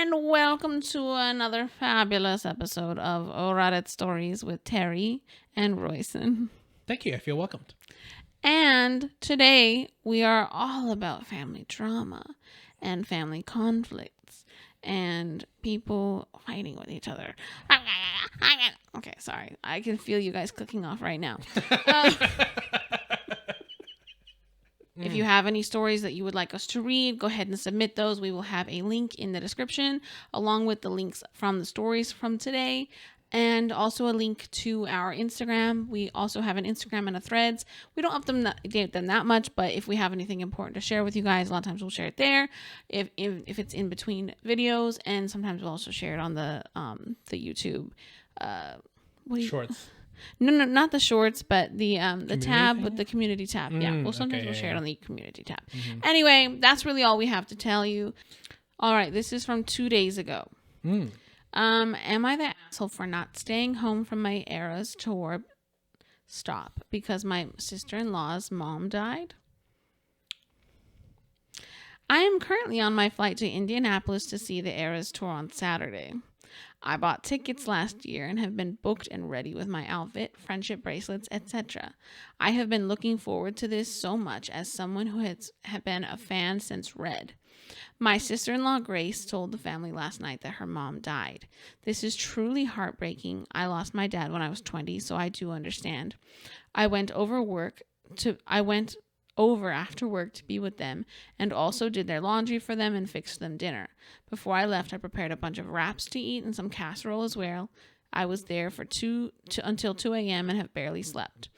and welcome to another fabulous episode of Reddit Stories with Teri and Royson. Thank you. I feel welcomed. And today we are all about family drama and family conflicts and people fighting with each other. Okay, sorry. I can feel you guys clicking off right now. If you have any stories that you would like us to read, go ahead and submit those. We will have a link in the description along with the links from the stories from today and also a link to our Instagram. We also have an Instagram and a Threads. We don't update them that much, but if we have anything important to share with you guys, a lot of times we'll share it there if it's in between videos, and sometimes we'll also share it on the YouTube Shorts. No, not the shorts, but the tab with the community tab. Well, sometimes we'll share it on the community tab. Mm-hmm. Anyway, that's really all we have to tell you. All right, this is from 2 days ago. Am I the asshole for not staying home from my Eras tour stop because my sister-in-law's mom died? I am currently on my flight to Indianapolis to see the Eras tour on Saturday. I bought tickets last year and have been booked and ready with my outfit, friendship bracelets, etc. I have been looking forward to this so much as someone who has been a fan since Red. My sister-in-law Grace told the family last night that her mom died. This is truly heartbreaking. I lost my dad when I was 20, so I do understand. I went over after work to be with them and also did their laundry for them and fixed them dinner. Before I left, I prepared a bunch of wraps to eat and some casserole as well. I was there for until 2 a.m. and have barely slept.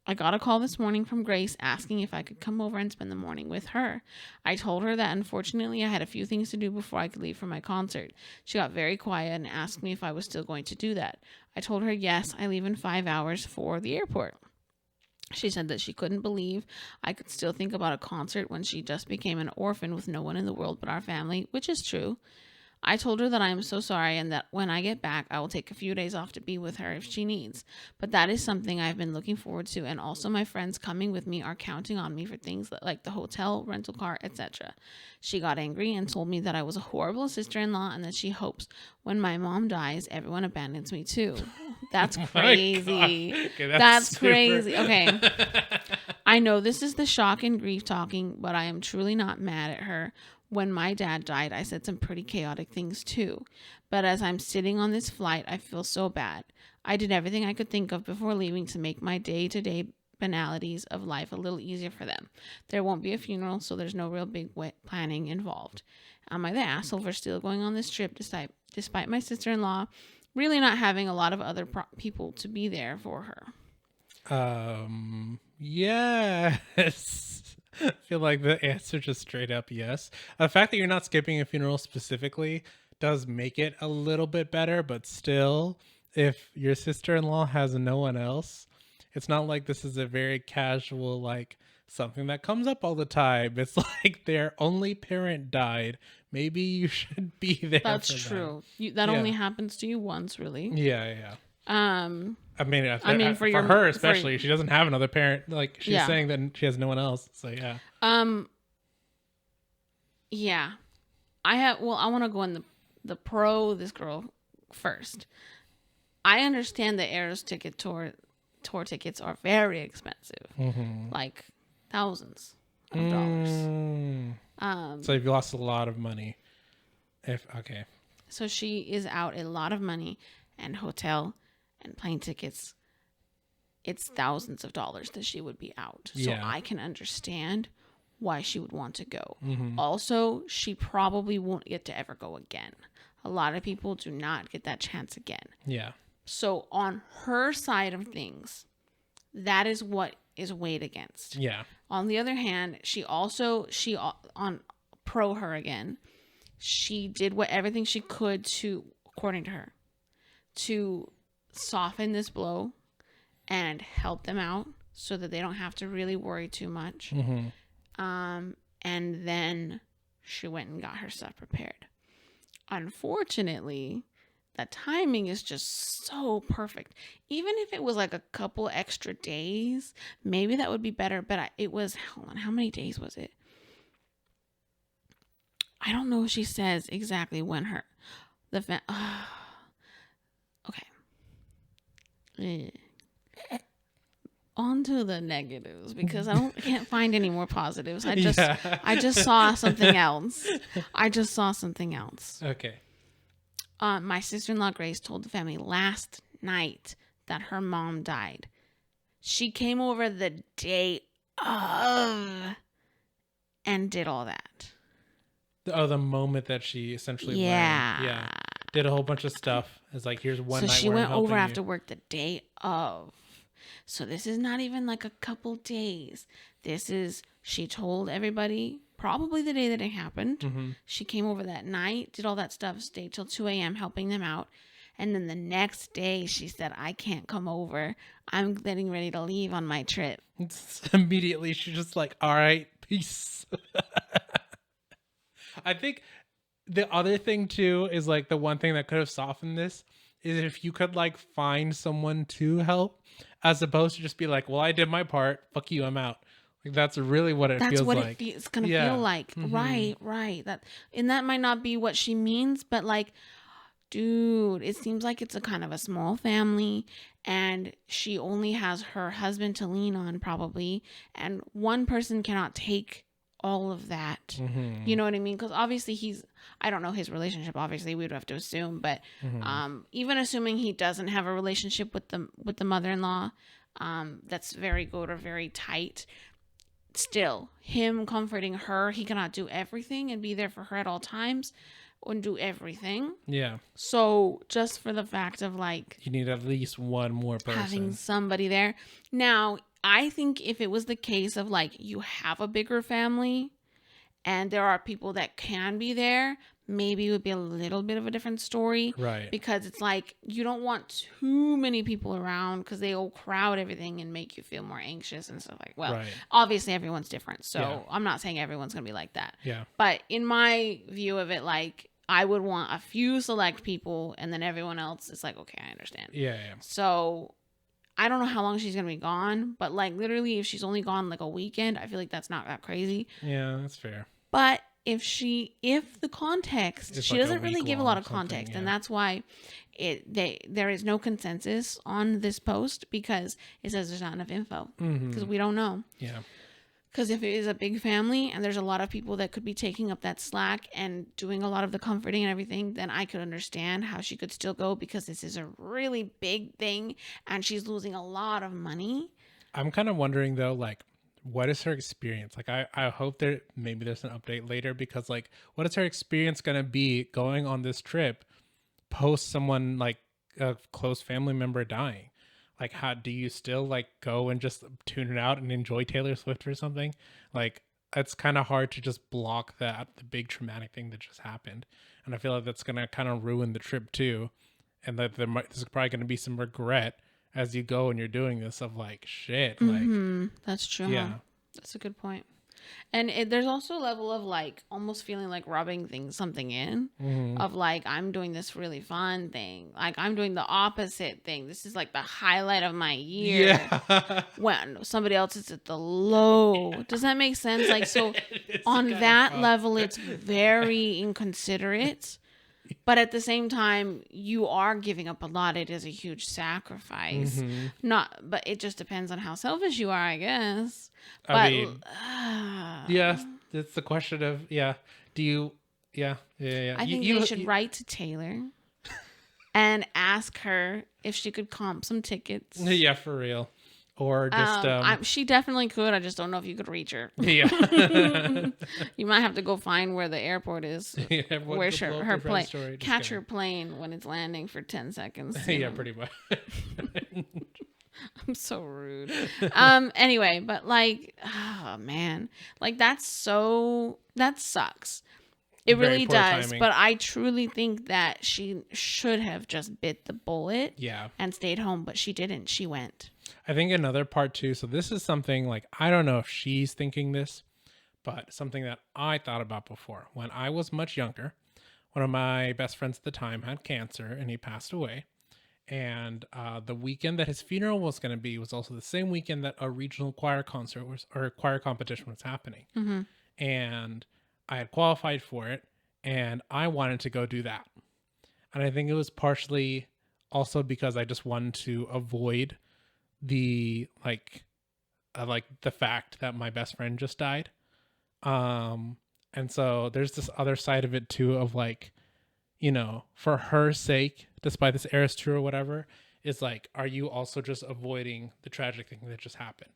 I got a call this morning from Grace asking if I could come over and spend the morning with her. I told her that unfortunately I had a few things to do before I could leave for my concert. She got very quiet and asked me if I was still going to do that. I told her yes, I leave in 5 hours for the airport. She said that she couldn't believe I could still think about a concert when she just became an orphan with no one in the world but our family, which is true. I told her that I am so sorry and that when I get back, I will take a few days off to be with her if she needs. But that is something I've been looking forward to, and also my friends coming with me are counting on me for things like the hotel, rental car, etc. She got angry and told me that I was a horrible sister-in-law and that she hopes when my mom dies, everyone abandons me too. That's crazy. Okay, that's crazy. Okay. I know this is the shock and grief talking, but I am truly not mad at her. When my dad died, I said some pretty chaotic things too. But as I'm sitting on this flight, I feel so bad. I did everything I could think of before leaving to make my day-to-day banalities of life a little easier for them. There won't be a funeral, so there's no real big planning involved. Am I the asshole for still going on this trip despite my sister-in-law really not having a lot of other people to be there for her? Yes. I feel like the answer just straight up yes. The fact that you're not skipping a funeral specifically does make it a little bit better, but still, if your sister-in-law has no one else, it's not like this is a very casual, like, something that comes up all the time. It's like their only parent died. Maybe you should be there. That's true. That only happens to you once, really. Yeah. For for her especially, she doesn't have another parent. Like she's saying that she has no one else. So yeah. Yeah, I want to go in the pro this girl first. I understand the Eras tour tickets are very expensive, like thousands of dollars. So you've lost a lot of money. So she is out a lot of money, and hotel and plane tickets, it's thousands of dollars that she would be out. So I can understand why she would want to go. Also, she probably won't get to ever go again. A lot of people do not get that chance again. Yeah. So on her side of things, that is what is weighed against. Yeah. On the other hand, she on pro her again, she did everything she could to, according to her, to soften this blow and help them out so that they don't have to really worry too much. And then she went and got her stuff prepared. Unfortunately, the timing is just so perfect. Even if it was like a couple extra days, maybe that would be better. But it was, hold on, how many days was it? I don't know if she says exactly when Okay. On to the negatives, because I can't find any more positives. I just saw something else. Okay. My sister-in-law Grace told the family last night that her mom died. She came over the day of and did all that. Oh, the moment that she essentially learned. Yeah. Did a whole bunch of stuff. It's like, here's one night So she where I'm went over helping after work the day of. So this is not even like a couple days. She told everybody probably the day that it happened. Mm-hmm. She came over that night, did all that stuff, stayed till 2 a.m. helping them out. And then the next day she said, I can't come over. I'm getting ready to leave on my trip. Immediately she's just like, all right, peace. I think the other thing too is like the one thing that could have softened this is if you could like find someone to help, as opposed to just be like, well, I did my part, fuck you, I'm out. Like that's really what it feels like. It's gonna feel like. Mm-hmm. Right. That might not be what she means, but like, dude, it seems like it's a kind of a small family, and she only has her husband to lean on probably, and one person cannot take all of that. Mm-hmm. You know what I mean? Because obviously I don't know his relationship. Obviously, we would have to assume, but even assuming he doesn't have a relationship with the mother-in-law, that's very good or very tight. Still, him comforting her, he cannot do everything and be there for her at all times and do everything. Yeah. So just for the fact of like, you need at least one more person. Having somebody there. Now, I think if it was the case of like you have a bigger family and there are people that can be there, maybe it would be a little bit of a different story. Right. Because it's like you don't want too many people around because they'll crowd everything and make you feel more anxious and stuff like, well, obviously everyone's different. So I'm not saying everyone's going to be like that. Yeah. But in my view of it, like I would want a few select people and then everyone else is like, okay, I understand. Yeah. So I don't know how long she's going to be gone, but like literally if she's only gone like a weekend, I feel like that's not that crazy. Yeah, that's fair. But if the context, she like doesn't really give a lot of context, and that's why there is no consensus on this post because it says there's not enough info because we don't know. Yeah. Because if it is a big family and there's a lot of people that could be taking up that slack and doing a lot of the comforting and everything, then I could understand how she could still go because this is a really big thing and she's losing a lot of money. I'm kind of wondering though, like, what is her experience? Like, I hope maybe there's an update later because like, what is her experience going to be going on this trip post someone like a close family member dying? Like, how do you still like go and just tune it out and enjoy Taylor Swift or something? Like, it's kind of hard to just block the big traumatic thing that just happened. And I feel like that's going to kind of ruin the trip too. And that there's probably going to be some regret as you go and you're doing this of like, shit. Like, that's true. Yeah. Huh? That's a good point. And there's also a level of like almost feeling like rubbing something in of like, I'm doing this really fun thing. Like I'm doing the opposite thing. This is like the highlight of my year. Yeah. When somebody else is at the low. Does that make sense? Like, so on that level, it's very inconsiderate. But at the same time, you are giving up a lot. It is a huge sacrifice. But it just depends on how selfish you are, I guess. I mean, yeah, it's the question of, do you, I think you should write to Taylor and ask her if she could comp some tickets. Yeah, for real. Or just she definitely could. I just don't know if you could reach her. Yeah. You might have to go find where the airport is. Where her plane. Catch her plane when it's landing for 10 seconds. Yeah, pretty much. I'm so rude. Anyway, but like, oh man. Like that sucks. It really does. Timing. But I truly think that she should have just bit the bullet. Yeah. And stayed home, but she didn't. She went. I think another part too. So this is something like, I don't know if she's thinking this, but something that I thought about before. When I was much younger, one of my best friends at the time had cancer and he passed away. And the weekend that his funeral was going to be was also the same weekend that a regional choir concert choir competition was happening. And I had qualified for it and I wanted to go do that. And I think it was partially also because I just wanted to avoid the like the fact that my best friend just died. And so there's this other side of it too of like, you know, for her sake, despite this heiress true or whatever, is like, are you also just avoiding the tragic thing that just happened?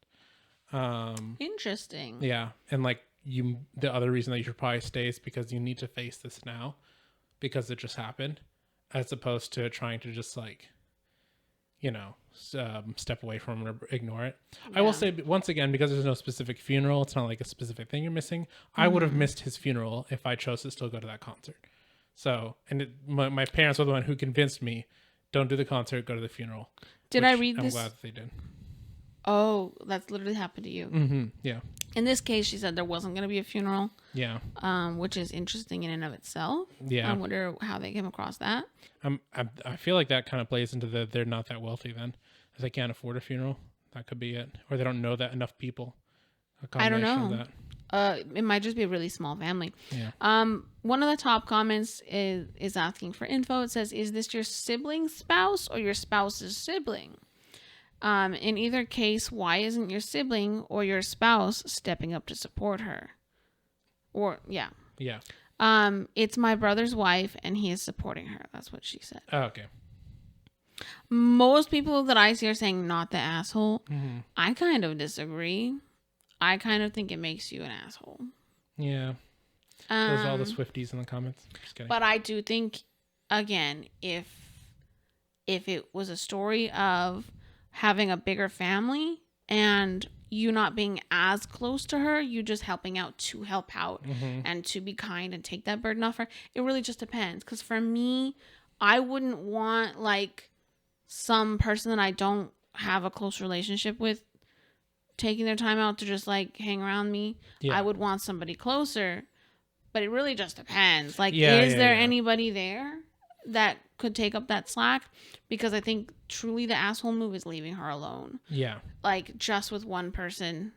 Interesting. Yeah. And like the other reason that you should probably stay is because you need to face this now because it just happened, as opposed to trying to just like, you know, step away from it or ignore it. Yeah. I will say once again, because there's no specific funeral, it's not like a specific thing you're missing. I would have missed his funeral if I chose to still go to that concert. So, and my parents were the one who convinced me, don't do the concert, go to the funeral. Did I read this? I'm glad that they did. Oh, that's literally happened to you. Mm-hmm. Yeah. In this case, she said there wasn't going to be a funeral. Yeah. Which is interesting in and of itself. Yeah. I wonder how they came across that. I feel like that kind of plays into they're not that wealthy then. If they can't afford a funeral, that could be it. Or they don't know that enough people. I don't know. It might just be a really small family. Yeah. One of the top comments is asking for info. It says, is this your sibling's spouse or your spouse's sibling? In either case, why isn't your sibling or your spouse stepping up to support her? Or, yeah. Yeah. It's my brother's wife and he is supporting her. That's what she said. Oh, okay. Most people that I see are saying not the asshole. Mm-hmm. I kind of disagree. I kind of think it makes you an asshole. Yeah. There's all the Swifties in the comments. Just kidding. But I do think, again, if it was a story of having a bigger family and you not being as close to her, you just helping out to help out and to be kind and take that burden off her. It really just depends. Because for me, I wouldn't want like some person that I don't have a close relationship with taking their time out to just like hang around me. Yeah. I would want somebody closer, but it really just depends. Like, is there anybody there that could take up that slack? Because I think truly the asshole move is leaving her alone. Yeah. Like, just with one person.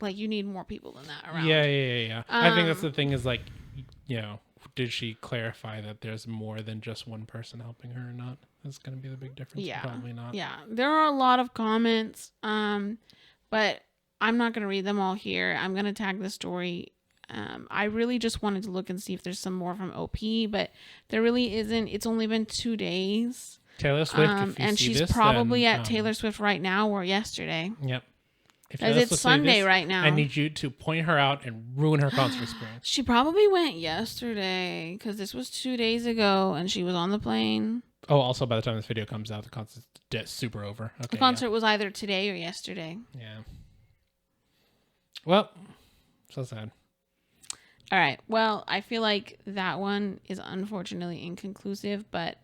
Like, you need more people than that around. Yeah. I think that's the thing is like, you know, did she clarify that there's more than just one person helping her or not? That's going to be the big difference. Yeah. Probably not. Yeah. There are a lot of comments, but I'm not going to read them all here. I'm going to tag the story. I really just wanted to look and see if there's some more from OP, but there really isn't. It's only been 2 days. Taylor Swift, if you and see she's this, probably then, at Taylor Swift right now or yesterday. Yep. As it's Sunday right now. I need you to point her out and ruin her concert experience. She probably went yesterday because this was 2 days ago and she was on the plane. Oh, also by the time this video comes out, the concert's super over. Okay, the concert was either today or yesterday. Yeah. Well, so sad. All right. Well, I feel like that one is unfortunately inconclusive, but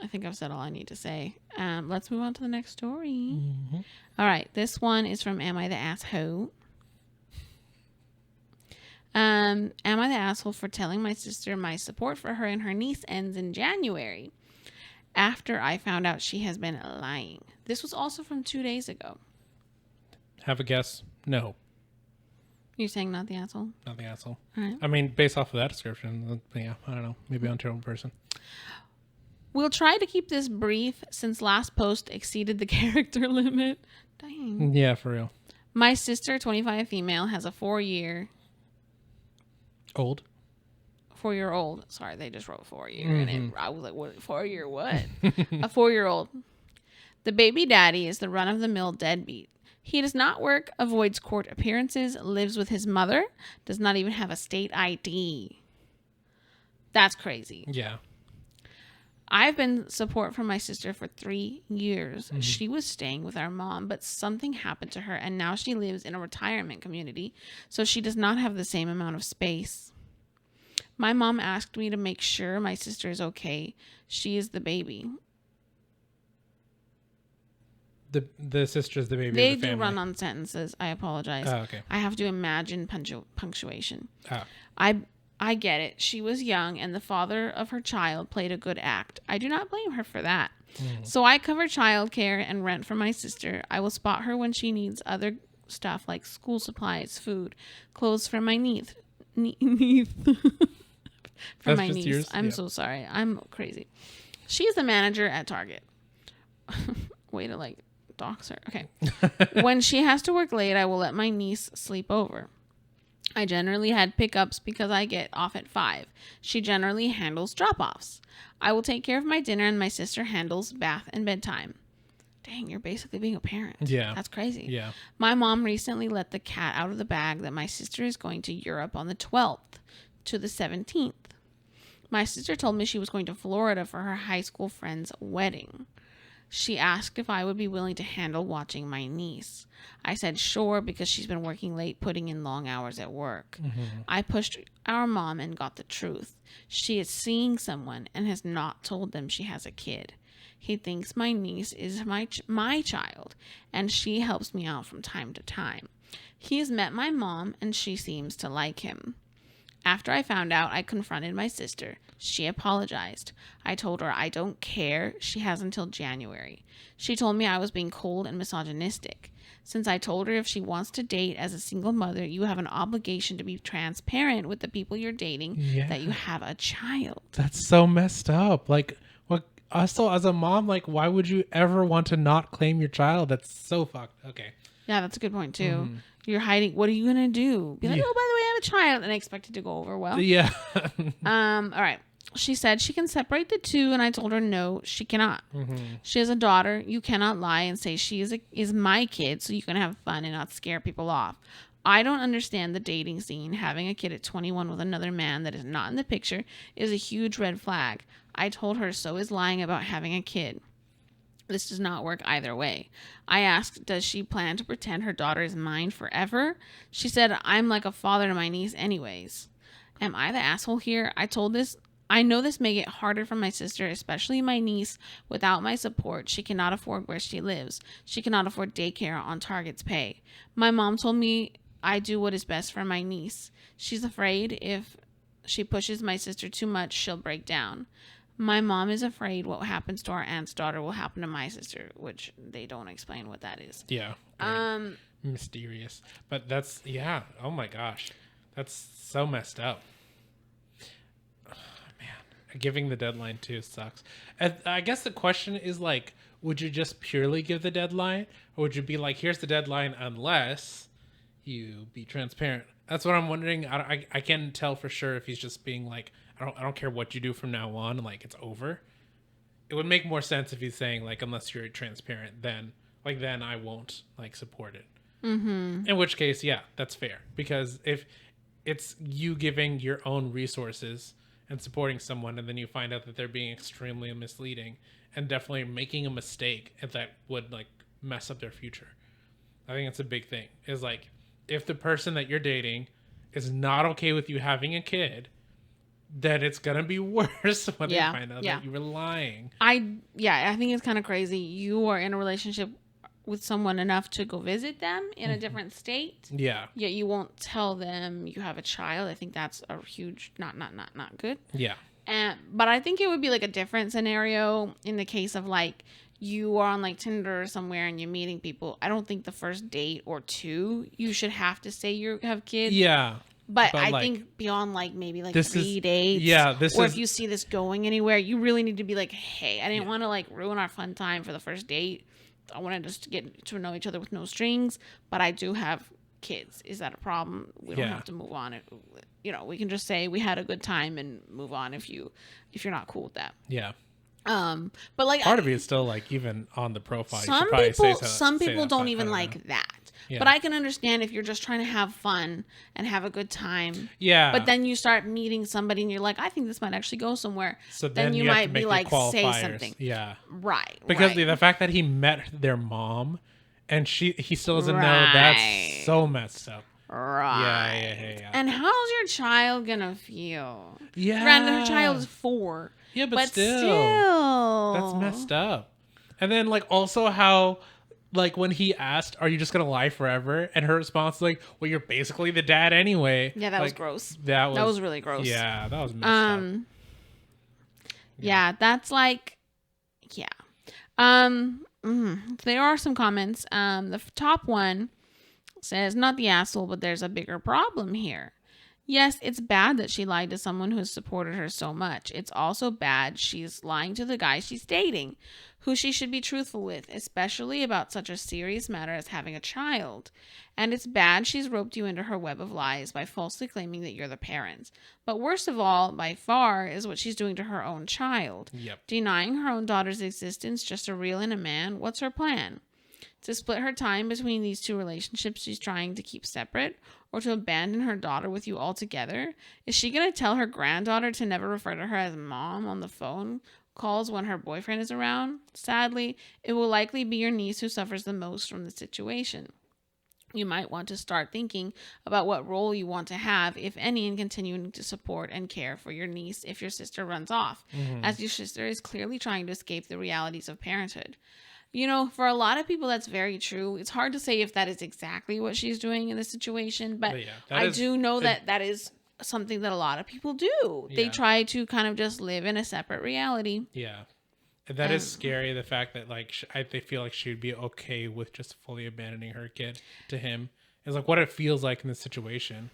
I think I've said all I need to say. Let's move on to the next story. Mm-hmm. All right. This one is from Am I the Asshole? Am I the asshole for telling my sister my support for her and her niece ends in January after I found out she has been lying? This was also from 2 days ago. Have a guess. No. You're saying not the asshole? Not the asshole. All right. I mean, based off of that description, yeah, I don't know. Maybe on terrible person. We'll try to keep this brief since last post exceeded the character limit. Dang. Yeah, for real. My sister, 25 female, has a 4-year... Old? 4-year-old. Sorry, they just wrote 4-year. And I was like, what? 4-year what? A 4-year-old. The baby daddy is the run-of-the-mill deadbeat. He does not work, avoids court appearances, lives with his mother, does not even have a state ID. That's crazy. Yeah. I've been support from my sister for 3 years. Mm-hmm. She was staying with our mom, but something happened to her, and now she lives in a retirement community, so she does not have the same amount of space. My mom asked me to make sure my sister is okay. She is the baby. The sister's the baby they of the family. do run on sentences. I apologize. Oh, okay. I have to imagine punctuation. Oh. I get it. She was young and the father of her child played a good act. I do not blame her for that. So I cover childcare and rent for my sister. I will spot her when she needs other stuff like school supplies, food, clothes for my niece. for That's my just niece. yours? I'm Yeah. so sorry. I'm crazy. She's the manager at Target. Way to like dox her. Okay. When she has to work late, I will let my niece sleep over. I generally had pickups because I get off at 5. She generally handles drop-offs. I will take care of my dinner and my sister handles bath and bedtime. Dang, you're basically being a parent. Yeah. That's crazy. Yeah. My mom recently let the cat out of the bag that my sister is going to Europe on the 12th to the 17th. My sister told me she was going to Florida for her high school friend's wedding. She asked if I would be willing to handle watching my niece. I said sure because she's been working late, putting in long hours at work. I pushed our mom and got the truth. She is seeing someone and has not told them she has a kid. He thinks my niece is my child, and she helps me out from time to time. He has met my mom, and she seems to like him. After I found out, I confronted my sister. She apologized. I told her I don't care. She has until January. She told me I was being cold and misogynistic. Since I told her if she wants to date as a single mother, you have an obligation to be transparent with the people you're dating that you have a child. That's so messed up. Like, what? Also, as a mom, like, why would you ever want to not claim your child? That's so fucked. Okay. Yeah, that's a good point too. You're hiding. What are you gonna do? Be like, oh, by the way, I have a child, and I expect it to go over well. Yeah. All right. She said she can separate the two, and I told her no, she cannot. She has a daughter. You cannot lie and say she is my kid, so you can have fun and not scare people off. I don't understand the dating scene. Having a kid at 21 with another man that is not in the picture is a huge red flag. I told her so is lying about having a kid. This does not work either way. I asked, does she plan to pretend her daughter is mine forever? She said, I'm like a father to my niece anyways. Am I the asshole here? I know this may get harder for my sister, especially my niece. Without my support, she cannot afford where she lives. She cannot afford daycare on Target's pay. My mom told me I do what is best for my niece. She's afraid if she pushes my sister too much, she'll break down. My mom is afraid what happens to our aunt's daughter will happen to my sister, which they don't explain what that is. Yeah. Mysterious. But that's, yeah. Oh my gosh. That's so messed up. Oh, man. Giving the deadline too sucks. And I guess the question is like, would you just purely give the deadline? Or would you be like, here's the deadline unless you be transparent? That's what I'm wondering. I can't tell for sure if he's just being like, I don't care what you do from now on, like it's over. It would make more sense if he's saying like, unless you're transparent, then I won't like support it. In which case, yeah, that's fair, because if it's you giving your own resources and supporting someone, and then you find out that they're being extremely misleading and definitely making a mistake that would like mess up their future. I think it's a big thing. Is like, if the person that you're dating is not okay with you having a kid, then it's gonna be worse when they find out that you were lying. I think it's kind of crazy. You are in a relationship with someone enough to go visit them in a different state. Yeah. Yet you won't tell them you have a child. I think that's a huge not good. Yeah. But I think it would be like a different scenario in the case of like you are on like Tinder or somewhere and you're meeting people. I don't think the first date or two you should have to say you have kids. Yeah. But I like, think beyond like maybe like this 3 dates, or if you see this going anywhere, you really need to be like, hey, I didn't want to like ruin our fun time for the first date. I want to just get to know each other with no strings, but I do have kids. Is that a problem? We don't have to move on. We can just say we had a good time and move on if you're not cool with that. Yeah. But like part of me is still like, even on the profile, some people don't even like that. Yeah. But I can understand if you're just trying to have fun and have a good time. Yeah. But then you start meeting somebody and you're like, I think this might actually go somewhere. So then you might be like, say something. Yeah. Right. Because the fact that he met their mom and he still doesn't know, that's so messed up. Right. Yeah. And how's your child gonna feel? Yeah. Granted, her child is 4. Yeah, but still. That's messed up. And then like also how, like when he asked, are you just going to lie forever? And her response was like, well, you're basically the dad anyway. Yeah, that like, was gross. That was really gross. Yeah, that was messed up. Yeah, that's like, yeah. There are some comments. The top one says, not the asshole, but there's a bigger problem here. Yes, it's bad that she lied to someone who has supported her so much. It's also bad she's lying to the guy she's dating, who she should be truthful with, especially about such a serious matter as having a child. And it's bad she's roped you into her web of lies by falsely claiming that you're the parents. But worst of all, by far, is what she's doing to her own child. Yep. Denying her own daughter's existence just to reel in a man. What's her plan? To split her time between these two relationships she's trying to keep separate, or to abandon her daughter with you altogether? Is she going to tell her granddaughter to never refer to her as mom on the phone calls when her boyfriend is around? Sadly, it will likely be your niece who suffers the most from the situation. You might want to start thinking about what role you want to have, if any, in continuing to support and care for your niece if your sister runs off, as your sister is clearly trying to escape the realities of parenthood. You know, for a lot of people, that's very true. It's hard to say if that is exactly what she's doing in this situation, but yeah, I do know that that is something that a lot of people do. They try to kind of just live in a separate reality. Yeah. That is scary. The fact that like they feel like she would be okay with just fully abandoning her kid to him. It's like what it feels like in this situation.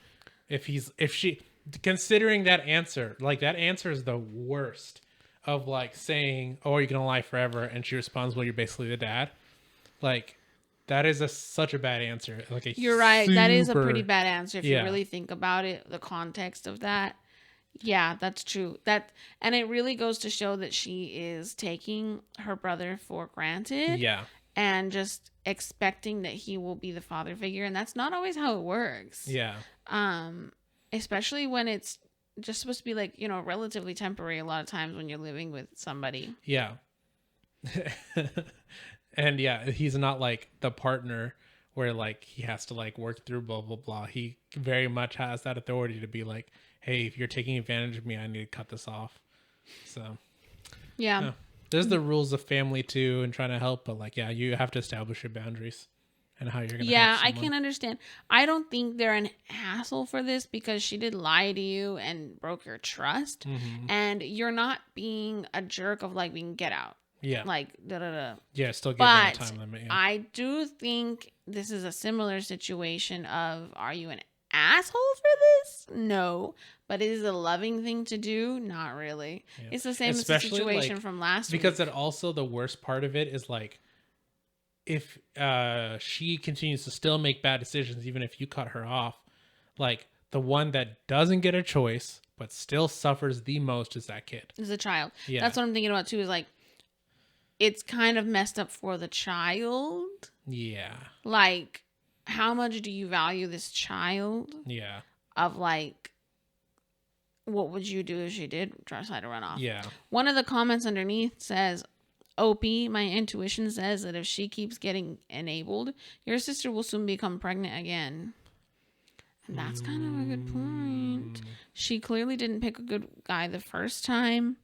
If she considering that answer, like that answer is the worst. Of like saying, "Oh, you're gonna lie forever," and she responds, "Well, you're basically the dad." Like that is such a bad answer. Like you're right. That is a pretty bad answer if you really think about it. The context of that, yeah, that's true. And it really goes to show that she is taking her brother for granted. Yeah, and just expecting that he will be the father figure, and that's not always how it works. Yeah. Especially when it's just supposed to be like, you know, relatively temporary a lot of times when you're living with somebody. Yeah. And yeah, he's not like the partner where like he has to like work through blah, blah, blah. He very much has that authority to be like, hey, if you're taking advantage of me, I need to cut this off. So yeah. There's the rules of family too and trying to help, but like, yeah, you have to establish your boundaries. And how you're gonna yeah, I can understand. I don't think they're an asshole for this because she did lie to you and broke your trust, and you're not being a jerk of like being get out. Yeah, like da da da. Yeah, still giving a time limit. Yeah. I do think this is a similar situation of, are you an asshole for this? No, but it is a loving thing to do. Not really. Yeah. It's the same Especially as the situation from last week. Because it also the worst part of it is like, if she continues to still make bad decisions, even if you cut her off, like the one that doesn't get a choice but still suffers the most is that kid. Is a child. Yeah. That's what I'm thinking about too, is like, it's kind of messed up for the child. Yeah. Like, how much do you value this child? Yeah. Of like, what would you do if she did try to run off? Yeah. One of the comments underneath says, OP, my intuition says that if she keeps getting enabled, your sister will soon become pregnant again. And that's kind of a good point. She clearly didn't pick a good guy the first time.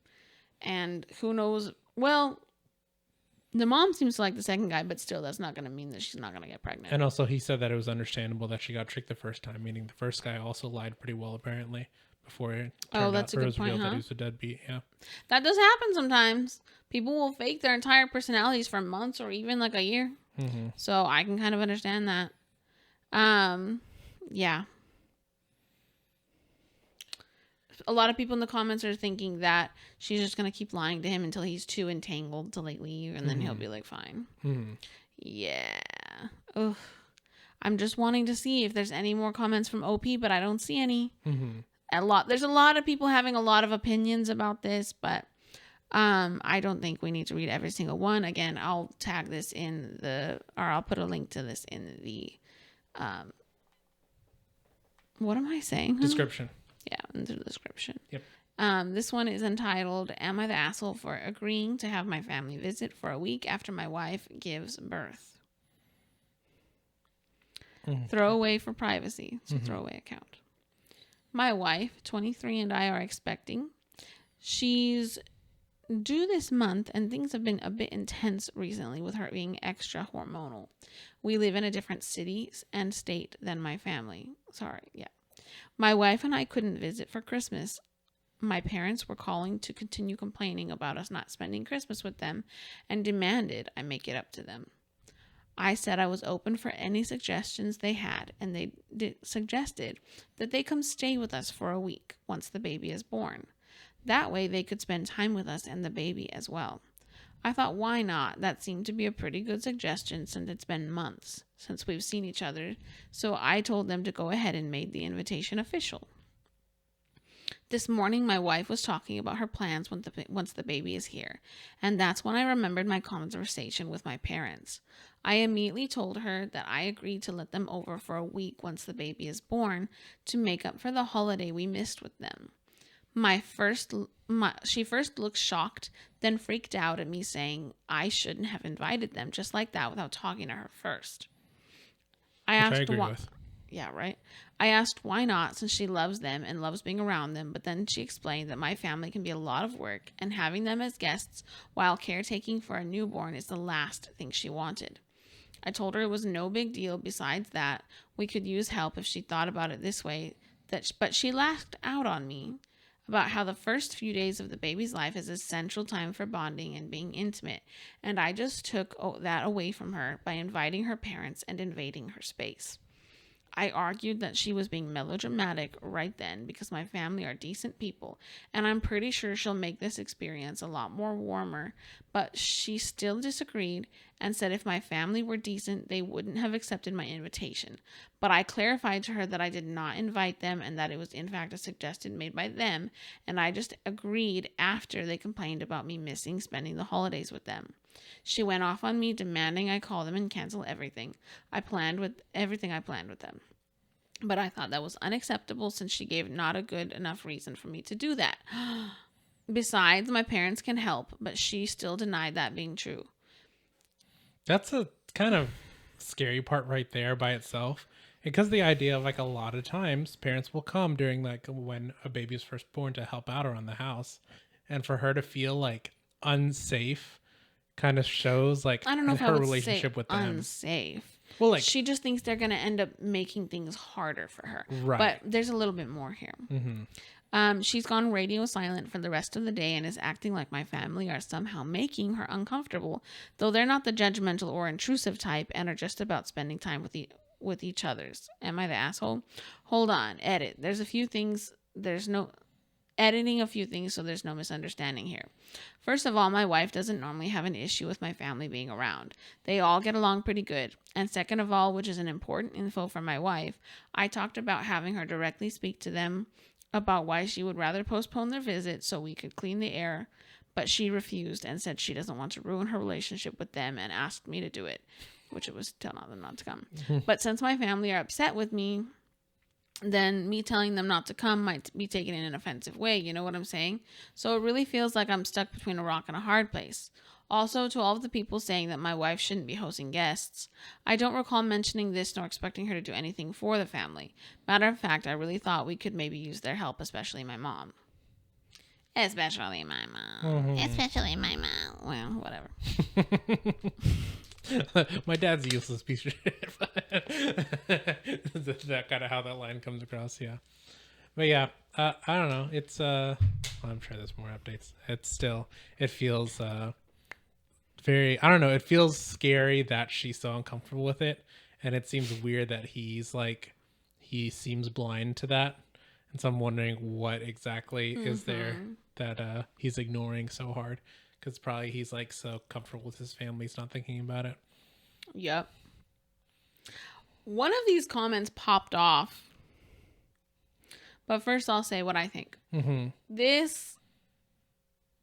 And who knows? Well, the mom seems to like the second guy, but still, that's not going to mean that she's not going to get pregnant. And also, he said that it was understandable that she got tricked the first time, meaning the first guy also lied pretty well, apparently, before it turned that's out, a good point, that he was a deadbeat. Yeah. That does happen sometimes. People will fake their entire personalities for months or even like a year. So I can kind of understand that. Yeah. A lot of people in the comments are thinking that she's just going to keep lying to him until he's too entangled to like leave, and then he'll be like, fine. Yeah. Ugh. I'm just wanting to see if there's any more comments from OP, but I don't see any. There's a lot of people having a lot of opinions about this, but I don't think we need to read every single one. Again, I'll tag this I'll put a link to this in the, what am I saying? Description. Yeah, in the description. Yep. This one is entitled, Am I the Asshole for Agreeing to Have My Family Visit for a Week After My Wife Gives Birth? Throwaway for privacy. It's a throwaway account. My wife, 23, and I are expecting. She's due this month, and things have been a bit intense recently with her being extra hormonal. We live in a different city and state than my family. My wife and I couldn't visit for Christmas. My parents were calling to continue complaining about us not spending Christmas with them and demanded I make it up to them. I said I was open for any suggestions they had, and they suggested that they come stay with us for a week once the baby is born. That way they could spend time with us and the baby as well. I thought, why not? That seemed to be a pretty good suggestion since it's been months since we've seen each other, so I told them to go ahead and made the invitation official. This morning, my wife was talking about her plans once the baby is here, and that's when I remembered my conversation with my parents. I immediately told her that I agreed to let them over for a week once the baby is born to make up for the holiday we missed with them. She first looked shocked, then freaked out at me saying I shouldn't have invited them just like that without talking to her first. I agree with. Yeah, right. I asked why not, since she loves them and loves being around them, but then she explained that my family can be a lot of work and having them as guests while caretaking for a newborn is the last thing she wanted. I told her it was no big deal. Besides that, we could use help if she thought about it this way. But she laughed out on me about how the first few days of the baby's life is a central time for bonding and being intimate, and I just took that away from her by inviting her parents and invading her space. I argued that she was being melodramatic right then because my family are decent people, and I'm pretty sure she'll make this experience a lot more warmer, but she still disagreed and said if my family were decent, they wouldn't have accepted my invitation. But I clarified to her that I did not invite them and that it was in fact a suggestion made by them, and I just agreed after they complained about me missing spending the holidays with them. She went off on me, demanding I call them and cancel everything I planned with them. But I thought that was unacceptable since she gave not a good enough reason for me to do that. Besides, my parents can help, but she still denied that being true. That's a kind of scary part right there by itself. Because the idea of like a lot of times parents will come during like when a baby is first born to help out around the house. And for her to feel like unsafe kind of shows like I don't know if her I would relationship say with them. unsafe. Well, like she just thinks they're going to end up making things harder for her. Right. But there's a little bit more here. Mm-hmm. She's gone radio silent for the rest of the day and is acting like my family are somehow making her uncomfortable, though they're not the judgmental or intrusive type and are just about spending time with each other's. Am I the asshole? Hold on. Edit. Editing a few things so there's no misunderstanding here. First of all, my wife doesn't normally have an issue with my family being around. They all get along pretty good. And second of all, which is an important info for my wife, I talked about having her directly speak to them about why she would rather postpone their visit so we could clean the air, but she refused and said she doesn't want to ruin her relationship with them and asked me to do it, which it was tell them not to come. But since my family are upset with me, then me telling them not to come might be taken in an offensive way, you know what I'm saying? So it really feels like I'm stuck between a rock and a hard place. Also, to all of the people saying that my wife shouldn't be hosting guests, I don't recall mentioning this nor expecting her to do anything for the family. Matter of fact, I really thought we could maybe use their help, especially my mom. Especially my mom. Especially my mom. Well, whatever. My dad's a useless piece of shit. That kind of how that line comes across, yeah. But yeah, I don't know. It's I'm sure there's more updates. It feels very, I don't know. It feels scary that she's so uncomfortable with it, and it seems weird that he seems blind to that. And so I'm wondering what exactly is there that he's ignoring so hard. Because probably he's like so comfortable with his family, he's not thinking about it. Yep. One of these comments popped off. But first I'll say what I think. I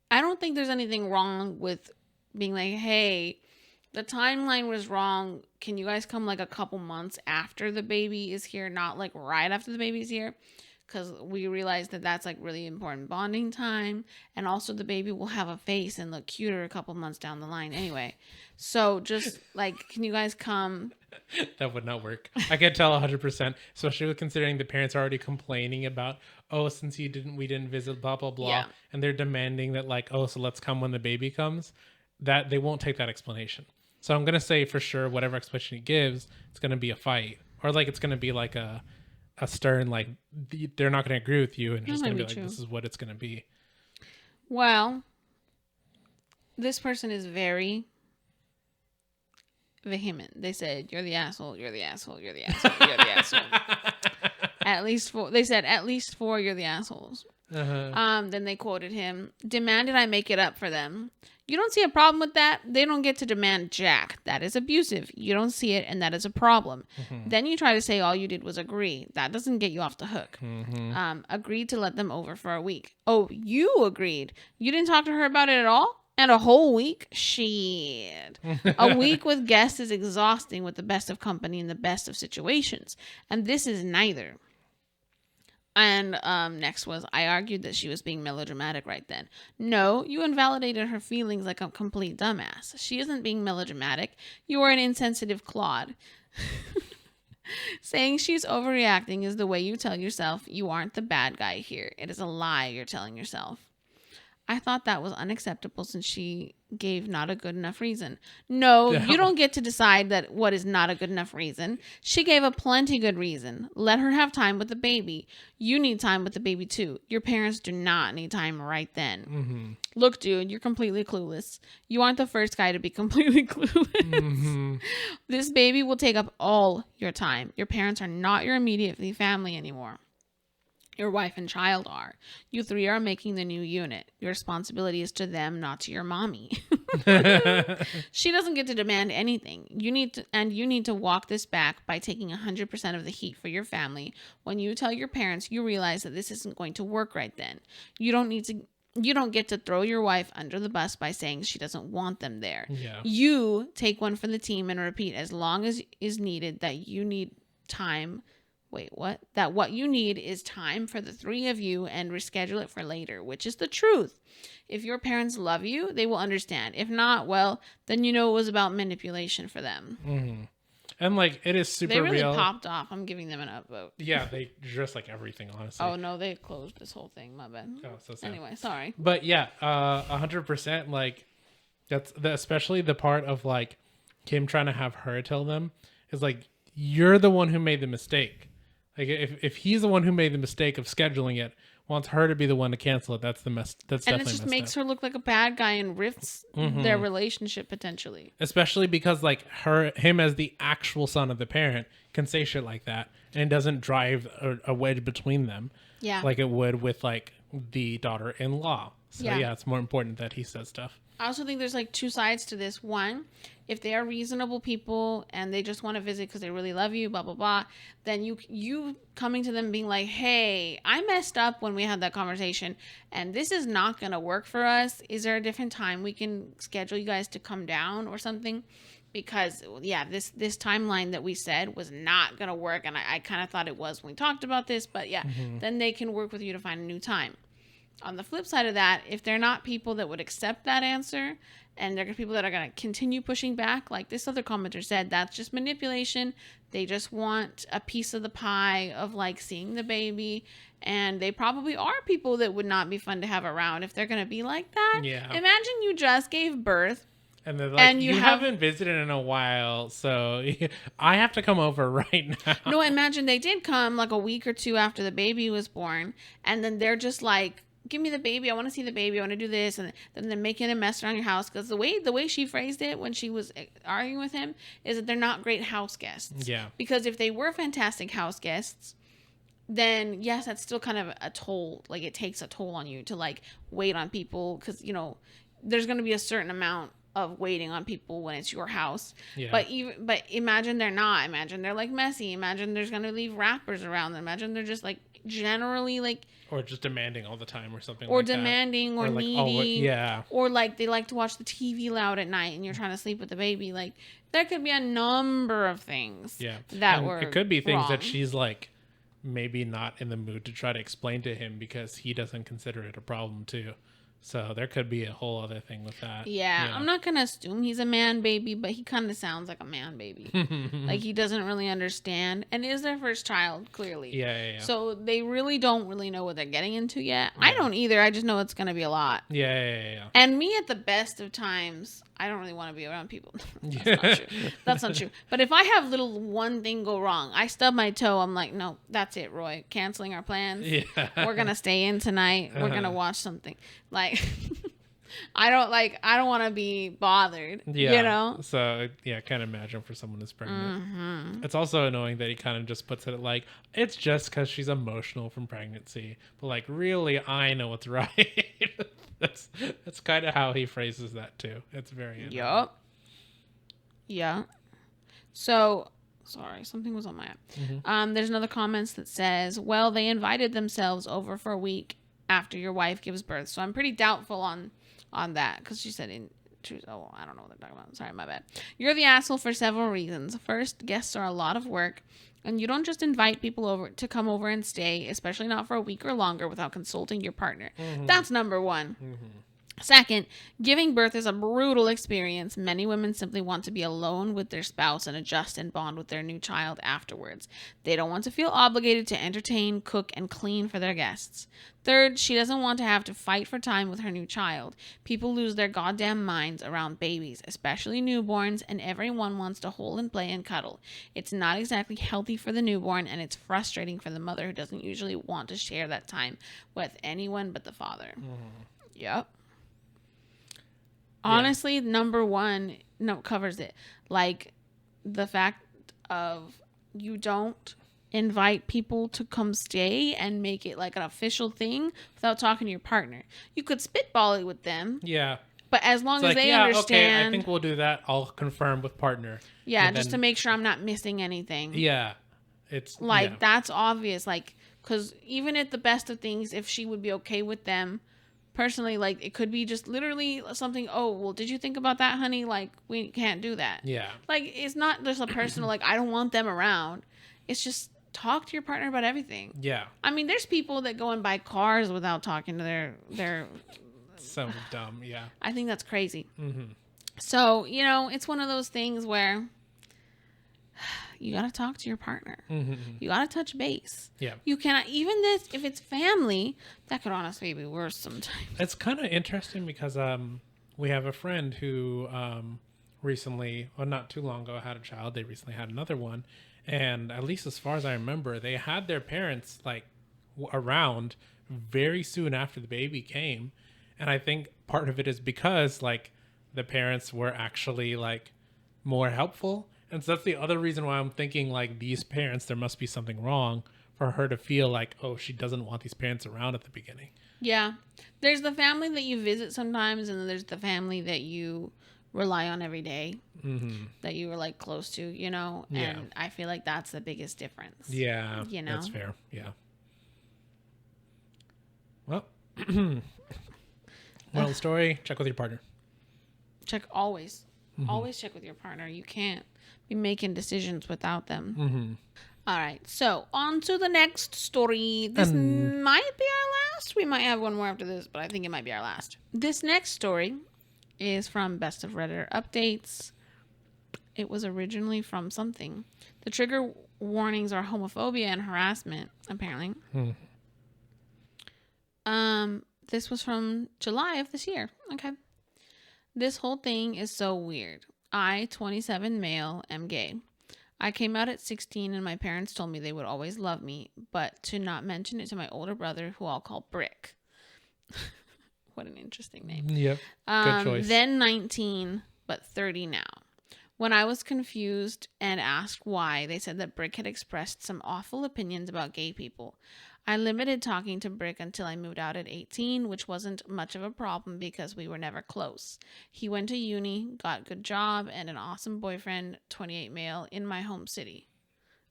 don't think there's anything wrong with being like, hey, the timeline was wrong. Can you guys come like a couple months after the baby is here? Not like right after the baby's here. Because we realized that that's like really important bonding time. And also the baby will have a face and look cuter a couple months down the line anyway. So just like, can you guys come? That would not work. I can tell 100%, especially with considering the parents are already complaining about, oh, since we didn't visit, blah, blah, blah. Yeah. And they're demanding that like, oh, so let's come when the baby comes. That they won't take that explanation. So I'm going to say for sure, whatever explanation he gives, it's going to be a fight. Or like, it's going to be like a stern, like they're not going to agree with you, and just going to be like, this is what it's going to be. Well, this person is very, vehement. They said, "You're the asshole. You're the asshole. You're the asshole. You're the asshole." At least 4. They said, "At least 4. You're the assholes." Then they quoted him, "Demanded I make it up for them. You don't see a problem with that? They don't get to demand jack. That is abusive. You don't see it, and that is a problem. Then you try to say all you did was agree. That doesn't get you off the hook. Agreed to let them over for a week. Oh, you agreed. You didn't talk to her about it at all? And a whole week? Shit. A week with guests is exhausting with the best of company and the best of situations. And this is neither." And next was, "I argued that she was being melodramatic right then. No, you invalidated her feelings like a complete dumbass. She isn't being melodramatic. You are an insensitive clod. Saying she's overreacting is the way you tell yourself you aren't the bad guy here. It is a lie you're telling yourself." I thought that was unacceptable since she gave not a good enough reason. No, you don't get to decide that what is not a good enough reason. She gave a plenty good reason. Let her have time with the baby. You need time with the baby too. Your parents do not need time right then. Look, dude, you're completely clueless. You aren't the first guy to be completely clueless. This baby will take up all your time. Your parents are not your immediate family anymore. Your wife and child are. You 3 are making the new unit. Your responsibility is to them, not to your mommy. She doesn't get to demand anything. You need to walk this back by taking 100% of the heat for your family. When you tell your parents, you realize that this isn't going to work right then. You don't get to throw your wife under the bus by saying she doesn't want them there. Yeah. You take one for the team and repeat as long as is needed that you need time. Wait, what? That what you need is time for the 3 of you and reschedule it for later, which is the truth. If your parents love you, they will understand. If not, well, then you know it was about manipulation for them. And like, it is super They really real. popped off. I'm giving them an upvote. Yeah, they just like everything, honestly. Oh no, they closed this whole thing. My bad. Oh, so sad. Anyway, sorry. But yeah, 100%. Like, especially the part of like Kim trying to have her tell them is like, you're the one who made the mistake. Like, if he's the one who made the mistake of scheduling it, wants her to be the one to cancel it, that's the mess. That's definitely And it just messed makes up. her look like a bad guy and rifts their relationship potentially. Especially because like him as the actual son of the parent can say shit like that, and it doesn't drive a wedge between them. Yeah. Like it would with like the daughter-in-law. So yeah, it's more important that he says stuff. I also think there's like 2 sides to this. One, if they are reasonable people and they just want to visit because they really love you, blah, blah, blah, then you coming to them being like, hey, I messed up when we had that conversation and this is not going to work for us. Is there a different time we can schedule you guys to come down or something? Because, yeah, this timeline that we said was not going to work. And I kind of thought it was when we talked about this. But, yeah, then they can work with you to find a new time. On the flip side of that, if they're not people that would accept that answer and they're people that are going to continue pushing back, like this other commenter said, that's just manipulation. They just want a piece of the pie of like seeing the baby. And they probably are people that would not be fun to have around if they're going to be like that. Yeah. Imagine you just gave birth. And they're like, And you haven't visited in a while, so I have to come over right now. No, imagine they did come like a week or 2 after the baby was born. And then they're just like, give me the baby. I want to see the baby. I want to do this. And then they're making a mess around your house. Because the way she phrased it when she was arguing with him is that they're not great house guests. Yeah. Because if they were fantastic house guests, then yes, that's still kind of a toll. Like it takes a toll on you to like wait on people. Because, you know, there's going to be a certain amount of waiting on people when it's your house. Yeah. But imagine they're not. Imagine they're like messy. Imagine there's going to leave wrappers around them. Imagine they're just like generally like, or just demanding all the time or something or like demanding that. or like, needy. yeah. Or like they like to watch the TV loud at night and you're trying to sleep with the baby. Like there could be a number of things that were it could be things wrong. that she's like maybe not in the mood to try to explain to him because he doesn't consider it a problem too. So there could be a whole other thing with that. Yeah, I'm not going to assume he's a man baby, but he kind of sounds like a man baby. Like he doesn't really understand. And it is their first child, clearly. Yeah. So they really don't really know what they're getting into yet. Yeah. I don't either. I just know it's going to be a lot. Yeah. And me at the best of times, I don't really want to be around people. That's not true. That's not true. But if I have little one thing go wrong, I stub my toe, I'm like, no, that's it, Roy. Canceling our plans. Yeah. We're going to stay in tonight. We're going to watch something. Like, I don't want to be bothered, Yeah. you know? So, yeah, I can't imagine for someone who's pregnant. Mm-hmm. It's also annoying that he kind of just puts it like, it's just because she's emotional from pregnancy. But, like, really, I know what's right. that's that's kind of how he phrases that, too. It's very annoying. Yup. Yeah. So, sorry, something was on my app. Mm-hmm. There's another comments that says, well, they invited themselves over for a week after your wife gives birth. So I'm pretty doubtful on that because she said oh, I don't know what they're talking about. Sorry, my bad. You're the asshole for several reasons. First, guests are a lot of work, and you don't just invite people over to come over and stay, especially not for a week or longer, without consulting your partner. Mm-hmm. That's number one. Mm-hmm. Second, giving birth is a brutal experience. Many women simply want to be alone with their spouse and adjust and bond with their new child afterwards. They don't want to feel obligated to entertain, cook, and clean for their guests. Third, she doesn't want to have to fight for time with her new child. People lose their goddamn minds around babies, especially newborns, and everyone wants to hold and play and cuddle. It's not exactly healthy for the newborn, and it's frustrating for the mother who doesn't usually want to share that time with anyone but the father. Yep. Honestly, number one, covers it. Like, the fact of you don't invite people to come stay and make it like an official thing without talking to your partner. You could spitball it with them. Yeah. But as long It's as like, they yeah, understand. okay, I think we'll do that. I'll confirm with partner. Yeah, And just then- to make sure I'm not missing anything. Yeah. It's Like, yeah. that's obvious. Like, because even at the best of things, if she would be okay with them, personally, like, it could be just literally something, oh, well, did you think about that, honey? Like, we can't do that. Yeah. Like, it's not just a personal, like, I don't want them around. It's just talk to your partner about everything. Yeah. I mean, there's people that go and buy cars without talking to their So dumb. Yeah. I think that's crazy. Mm-hmm. So, it's one of those things where you got to talk to your partner. Mm-hmm. You got to touch base. Yeah. You cannot, even this, if it's family, that could honestly be worse sometimes. It's kind of interesting because we have a friend who recently, well, not too long ago, had a child. They recently had another one. And at least as far as I remember, they had their parents like around very soon after the baby came. And I think part of it is because like the parents were actually like more helpful. And so that's the other reason why I'm thinking like these parents, there must be something wrong for her to feel like, oh, she doesn't want these parents around at the beginning. Yeah. There's the family that you visit sometimes, and then there's the family that you rely on every day, that you were like close to, Yeah. And I feel like that's the biggest difference. Yeah, that's fair. Yeah. Well, moral story, check with your partner. Check always. Always check with your partner. You can't be making decisions without them. All right. So on to the next story. This might be our last. We might have one more after this, but I think it might be our last. This next story is from Best of Redditor Updates. It was originally from something. The trigger warnings are homophobia and harassment, apparently. This was from July of this year. Okay. This whole thing is so weird. I, 27 male, am gay. I came out at 16 and my parents told me they would always love me, but to not mention it to my older brother, who I'll call Brick. What an interesting name. Yep. Good choice. Then 19, but 30 now. When I was confused and asked why, they said that Brick had expressed some awful opinions about gay people. I limited talking to Brick until I moved out at 18, which wasn't much of a problem because we were never close. He went to uni, got a good job, and an awesome boyfriend, 28 male, in my home city.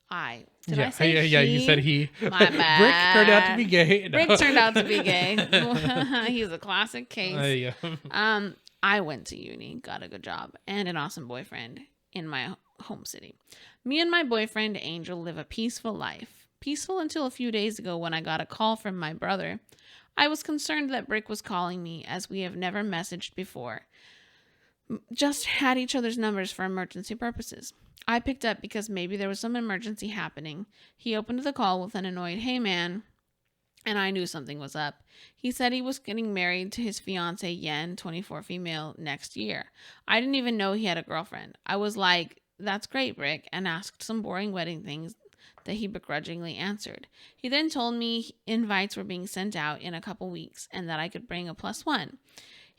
I say yeah, you said he. My bad. Brick turned out to be gay. No. Brick turned out to be gay. He's a classic case. Yeah. I went to uni, got a good job, and an awesome boyfriend in my home city. Me and my boyfriend, Angel, live a peaceful life. Peaceful until a few days ago when I got a call from my brother. I was concerned that Brick was calling me, as we have never messaged before. Just had each other's numbers for emergency purposes. I picked up because maybe there was some emergency happening. He opened the call with an annoyed, "Hey man," and I knew something was up. He said he was getting married to his fiancée, Yen, 24 female, next year. I didn't even know he had a girlfriend. I was like, "That's great, Brick," and asked some boring wedding things that he begrudgingly answered. He then told me invites were being sent out in a couple weeks and that I could bring a +1.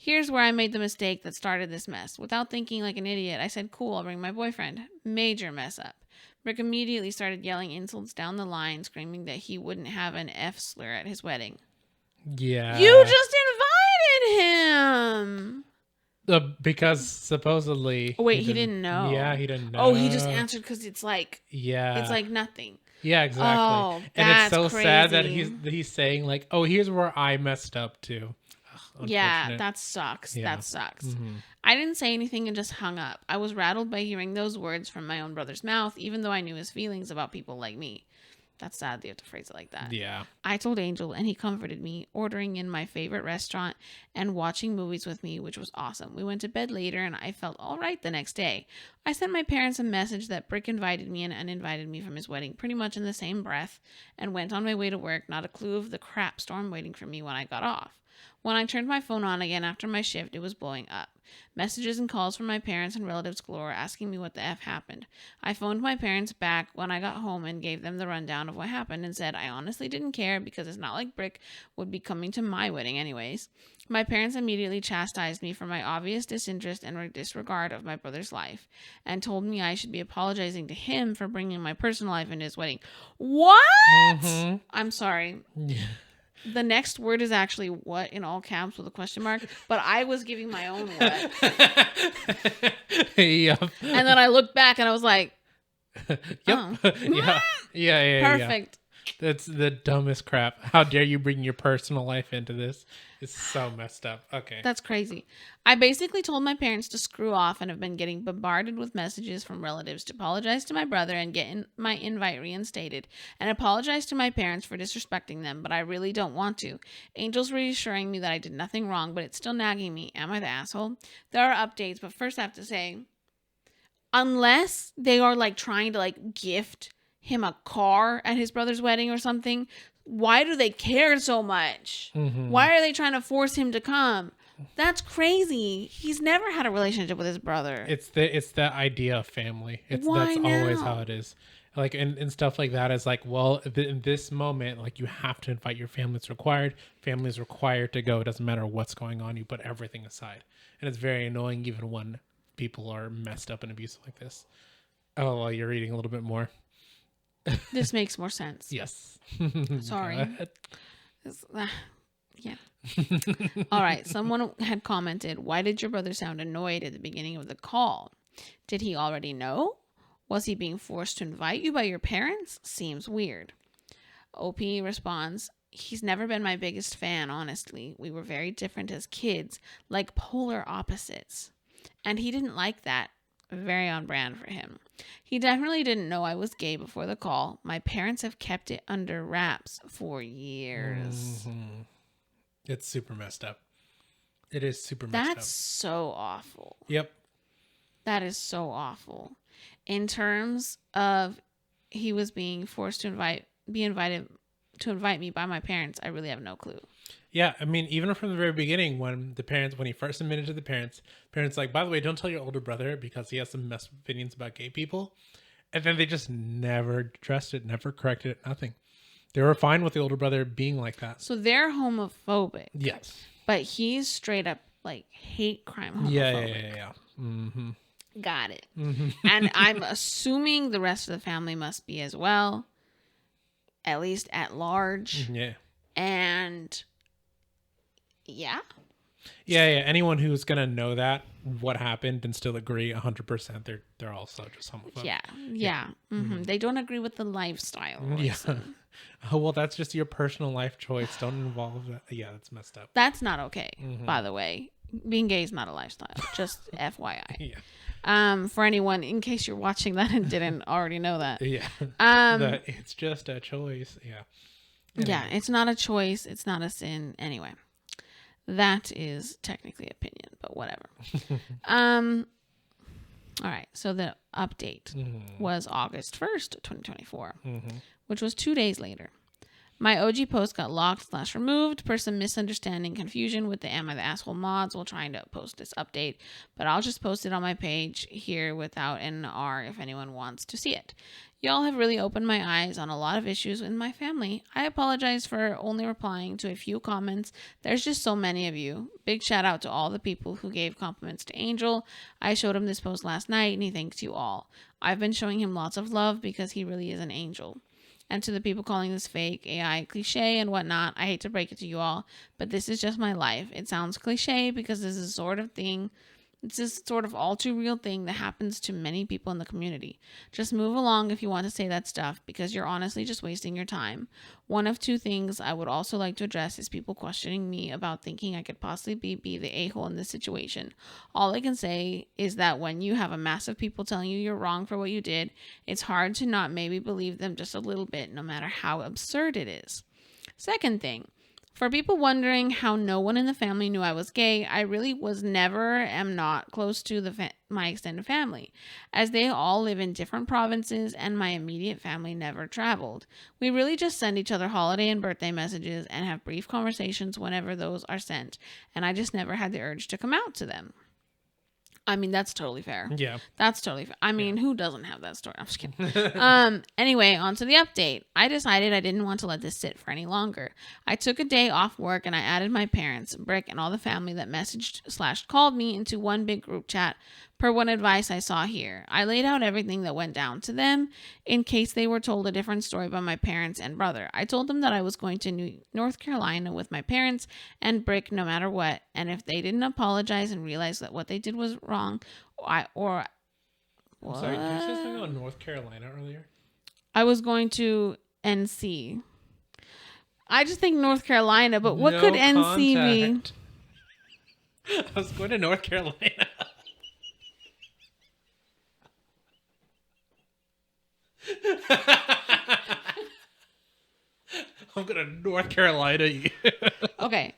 Here's where I made the mistake that started this mess. Without thinking like an idiot, I said, cool, I'll bring my boyfriend. Major mess up. Rick immediately started yelling insults down the line, screaming that he wouldn't have an F slur at his wedding. Yeah. You just invited him. Because supposedly... Oh, wait, he didn't know. Yeah, he didn't know. Oh, he just answered because it's like... Yeah. It's like nothing. Yeah, exactly. Oh, and it's so crazy. sad that he's saying like, oh, here's where I messed up too. Ugh, yeah, that sucks. Yeah. That sucks. Mm-hmm. I didn't say anything and just hung up. I was rattled by hearing those words from my own brother's mouth, even though I knew his feelings about people like me. That's sad that you have to phrase it like that. Yeah. I told Angel and he comforted me, ordering in my favorite restaurant and watching movies with me, which was awesome. We went to bed later and I felt all right the next day. I sent my parents a message that Brick invited me and uninvited me from his wedding pretty much in the same breath and went on my way to work, not a clue of the crap storm waiting for me when I got off. When I turned my phone on again after my shift, it was blowing up. Messages and calls from my parents and relatives galore asking me what the F happened. I phoned my parents back when I got home and gave them the rundown of what happened and said I honestly didn't care because it's not like Brick would be coming to my wedding anyways. My parents immediately chastised me for my obvious disinterest and disregard of my brother's life and told me I should be apologizing to him for bringing my personal life into his wedding. What? Mm-hmm. I'm sorry. Yeah. The next word is actually what in all caps with a question mark, but I was giving my own what. Yep. And then I looked back and I was like, yep. oh. Yeah. Perfect. That's the dumbest crap. How dare you bring your personal life into this? It's so messed up. Okay. That's crazy. I basically told my parents to screw off and have been getting bombarded with messages from relatives to apologize to my brother and get my invite reinstated and apologize to my parents for disrespecting them, but I really don't want to. Angel's reassuring me that I did nothing wrong, but it's still nagging me. Am I the asshole? There are updates, but first I have to say, unless they are like trying to like gift him a car at his brother's wedding or something, why do they care so much? Mm-hmm. Why are they trying to force him to come? That's crazy. He's never had a relationship with his brother. It's the idea of family. That's always how it is. Like and stuff like that is like, well, in this moment, like you have to invite your family. It's required. Family is required to go. It doesn't matter what's going on. You put everything aside, and it's very annoying even when people are messed up and abusive like this. Oh, well, you're reading a little bit more. This makes more sense. Yes. Sorry. Yeah. All right. Someone had commented, why did your brother sound annoyed at the beginning of the call? Did he already know? Was he being forced to invite you by your parents? Seems weird. OP responds, he's never been my biggest fan, honestly. We were very different as kids, like polar opposites. And he didn't like that. Very on brand for him. He definitely didn't know I was gay before the call. My parents have kept it under wraps for years. Mm-hmm. It's super messed up. It is super messed up. That's so awful. Yep. That is so awful. In terms of he was being forced to invite me by my parents, I really have no clue. Yeah, I mean, even from the very beginning, when he first admitted to the parents like, by the way, don't tell your older brother because he has some messed opinions about gay people. And then they just never addressed it, never corrected it, nothing. They were fine with the older brother being like that. So they're homophobic. Yes. But he's straight up like hate crime homophobic. Yeah. Mm-hmm. Got it. Mm-hmm. And I'm assuming the rest of the family must be as well, at least at large. Yeah. And yeah. Anyone who's gonna know that what happened and still agree 100%, they're also just homophobic. Yeah. Mm-hmm. Mm-hmm. They don't agree with the lifestyle. Yeah. Oh well, that's just your personal life choice. Don't involve that. Yeah, that's messed up. That's not okay. Mm-hmm. By the way, being gay is not a lifestyle. Just FYI. Yeah. For anyone, in case you're watching that and didn't already know that. Yeah. It's just a choice. Yeah. Anyway. Yeah, it's not a choice. It's not a sin. Anyway, that is technically opinion, but whatever. All right. So the update was August 1st, 2024, which was 2 days later. My OG post got locked/removed per some misunderstanding confusion with the Am I the Asshole mods while trying to post this update, but I'll just post it on my page here without an R if anyone wants to see it. Y'all have really opened my eyes on a lot of issues in my family. I apologize for only replying to a few comments. There's just so many of you. Big shout out to all the people who gave compliments to Angel. I showed him this post last night and he thanks you all. I've been showing him lots of love because he really is an angel. And to the people calling this fake, AI, cliche, and whatnot, I hate to break it to you all, but this is just my life. It sounds cliche because this is it's this sort of all too real thing that happens to many people in the community. Just move along if you want to say that stuff because you're honestly just wasting your time. One of two things I would also like to address is people questioning me about thinking I could possibly be the a-hole in this situation. All I can say is that when you have a mass of people telling you you're wrong for what you did, it's hard to not maybe believe them just a little bit, no matter how absurd it is. Second thing, for people wondering how no one in the family knew I was gay, I really am not close to my extended family, as they all live in different provinces and my immediate family never traveled. We really just send each other holiday and birthday messages and have brief conversations whenever those are sent, and I just never had the urge to come out to them. I mean, that's totally fair. Yeah. That's totally fair. I mean, who doesn't have that story? I'm just kidding. Anyway, on to the update. I decided I didn't want to let this sit for any longer. I took a day off work and I added my parents, Brick, and all the family that messaged/called me into one big group chat per one advice I saw here. I laid out everything that went down to them in case they were told a different story by my parents and brother. I told them that I was going to North Carolina with my parents and Brick no matter what, and if they didn't apologize and realize that what they did was wrong, I'm sorry, did you say something about North Carolina earlier? I was going to NC. I just think North Carolina, but what could NC be? I was going to North Carolina. I'm gonna North Carolina you. Okay.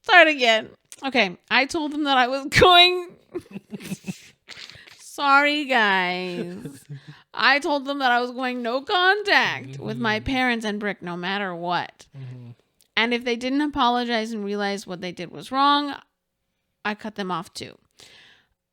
Start again. Okay. I told them that I was going. Sorry, guys. I told them that I was going no contact with my parents and Brick no matter what. And if they didn't apologize and realize what they did was wrong, I cut them off too.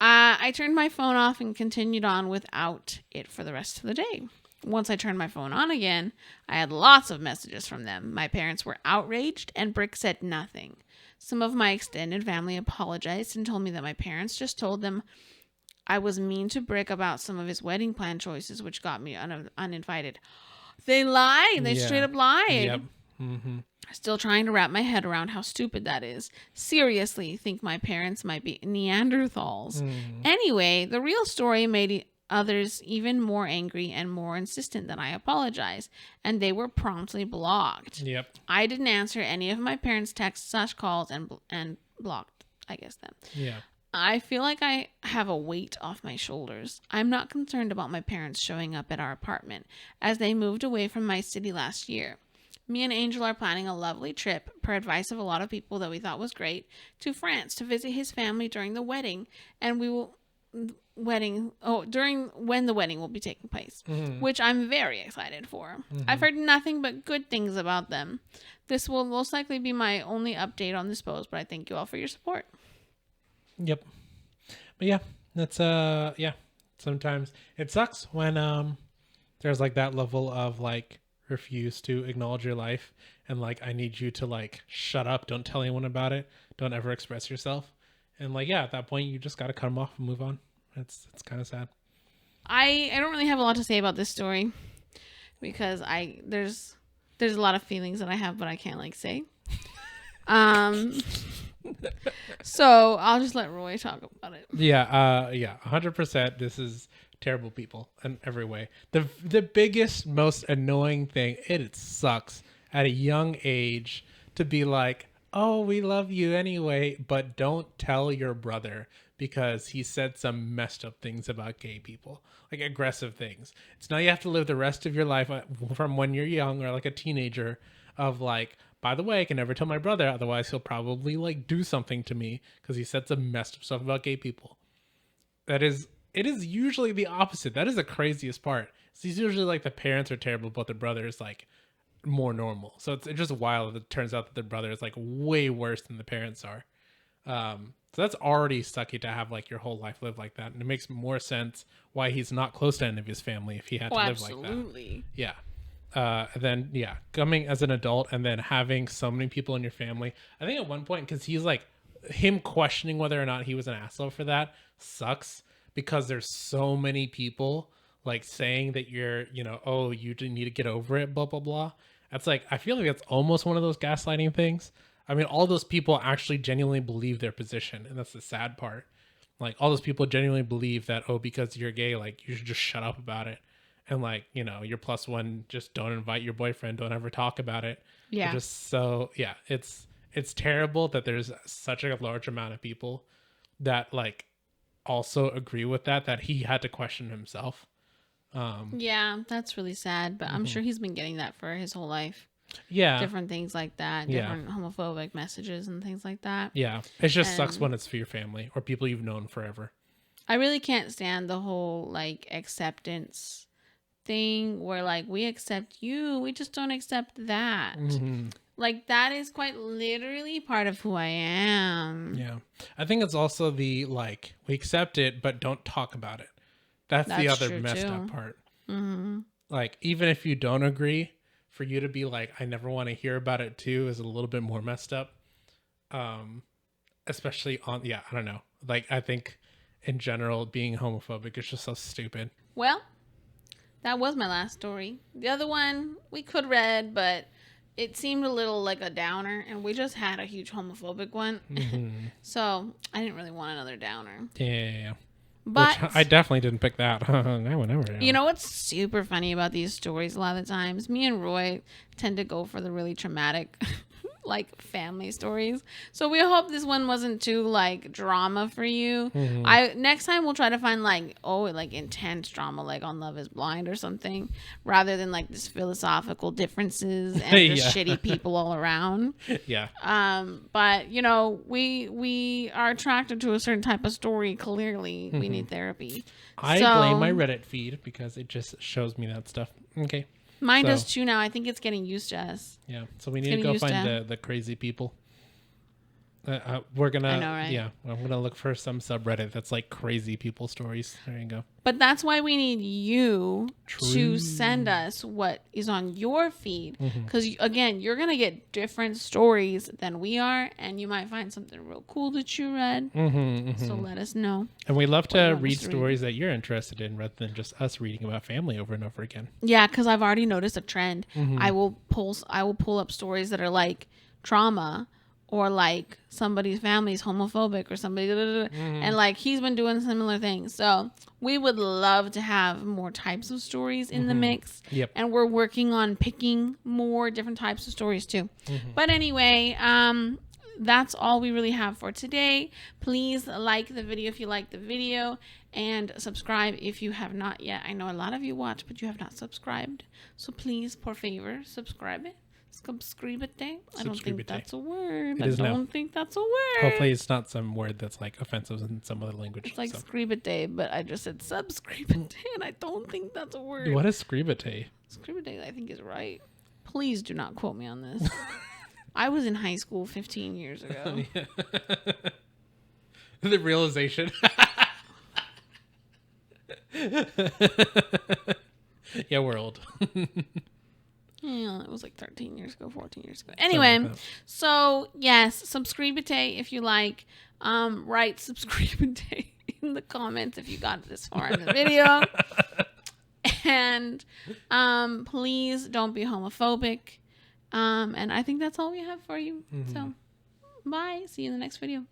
I turned my phone off and continued on without it for the rest of the day. Once I turned my phone on again, I had lots of messages from them. My parents were outraged and Brick said nothing. Some of my extended family apologized and told me that my parents just told them I was mean to Brick about some of his wedding plan choices, which got me uninvited. They lied. They straight up lied. Yep. Mm-hmm. Still trying to wrap my head around how stupid that is. Seriously, think my parents might be Neanderthals. Anyway, the real story made others even more angry and more insistent that I apologize, and they were promptly blocked. Yep. I didn't answer any of my parents' texts/calls and blocked, I guess, them. Yeah. I feel like I have a weight off my shoulders. I'm not concerned about my parents showing up at our apartment, as they moved away from my city last year. Me and Angel are planning a lovely trip, per advice of a lot of people that we thought was great, to France to visit his family during the wedding, and during when the wedding will be taking place, which I'm very excited for. I've heard nothing but good things about them. This will most likely be my only update on this post, but I thank you all for your support. Yep. But yeah, that's sometimes it sucks when there's like that level of like refuse to acknowledge your life and like I need you to like shut up, don't tell anyone about it, don't ever express yourself, and like at that point you just got to cut them off and move on. It's kind of sad. I don't really have a lot to say about this story because there's a lot of feelings that I have but I can't like say. So I'll just let Roy talk about it. 100%. This is terrible people in every way. The biggest, most annoying thing, it sucks at a young age to be like, oh, we love you anyway, but don't tell your brother because he said some messed up things about gay people, like aggressive things. It's now you have to live the rest of your life from when you're young or like a teenager of like, by the way, I can never tell my brother, otherwise he'll probably like do something to me because he said some messed up stuff about gay people. It is usually the opposite. That is the craziest part. So it's usually like the parents are terrible, but the brother is like more normal. So it's just wild that it turns out that the brother is like way worse than the parents are. So that's already sucky to have like your whole life live like that. And it makes more sense why he's not close to any of his family if he had to live like that. Absolutely. Yeah. And then yeah, coming as an adult and then having so many people in your family. I think at one point, because he's like him questioning whether or not he was an asshole for that sucks because there's so many people like saying that you're, you know, oh, you need to get over it, blah blah blah. That's like, I feel like that's almost one of those gaslighting things. I mean, all those people actually genuinely believe their position, and that's the sad part. Like, all those people genuinely believe that, oh, because you're gay, like, you should just shut up about it. And, like, you know, you're plus one, just don't invite your boyfriend, don't ever talk about it. Yeah. Just so, yeah, it's terrible that there's such a large amount of people that, like, also agree with that he had to question himself. Yeah, that's really sad, but I'm sure he's been getting that for his whole life. Yeah. Different things like that, different homophobic messages and things like that. Yeah. It just sucks when it's for your family or people you've known forever. I really can't stand the whole like acceptance thing where like we accept you, we just don't accept that. Like that is quite literally part of who I am. Yeah. I think it's also the like we accept it but don't talk about it. That's the other messed up part. Like even if you don't agree, for you to be like, I never want to hear about it too is a little bit more messed up. Especially on, I don't know. Like, I think in general, being homophobic is just so stupid. Well, that was my last story. The other one we could read, but it seemed a little like a downer, and we just had a huge homophobic one. So I didn't really want another downer. Yeah. But which I definitely didn't pick that. I would never. You know what's super funny about these stories a lot of the times? Me and Roy tend to go for the really traumatic like family stories. So we hope this one wasn't too like drama for you. Next time we'll try to find like intense drama like on Love is Blind or something rather than like this philosophical differences and just shitty people all around. Yeah. But you know, we are attracted to a certain type of story. Clearly we need therapy. I blame my Reddit feed because it just shows me that stuff. Okay. Mine does too now. I think it's getting used to us. Yeah. So we need to go find the crazy people. We're gonna, I know, right? Yeah, I'm gonna look for some subreddit that's like crazy people stories. There you go. But that's why we need you to send us what is on your feed, because again, you're gonna get different stories than we are, and you might find something real cool that you read. So let us know. And we love to read stories that you're interested in, rather than just us reading about family over and over again. Yeah, because I've already noticed a trend. I will pull up stories that are like trauma. Or like somebody's family's homophobic or somebody, and like he's been doing similar things. So we would love to have more types of stories in the mix. Yep. And we're working on picking more different types of stories too. But anyway, that's all we really have for today. Please like the video if you like the video, and subscribe if you have not yet. I know a lot of you watch, but you have not subscribed. So please, por favor, subscribe it. Subscribete. I don't think that's a word. I don't think that's a word. Hopefully it's not some word that's like offensive in some other language. It's like scribete, but I just said subscribete, and I don't think that's a word. What is scribete? Scribete, I think, is right. Please do not quote me on this. I was in high school 15 years ago. The realization. Yeah, we're old. Yeah, it was like 13 years ago, 14 years ago. Anyway, so yes, subscribete if you like. Write subscribete in the comments if you got this far in the video. And please don't be homophobic. And I think that's all we have for you. So bye. See you in the next video.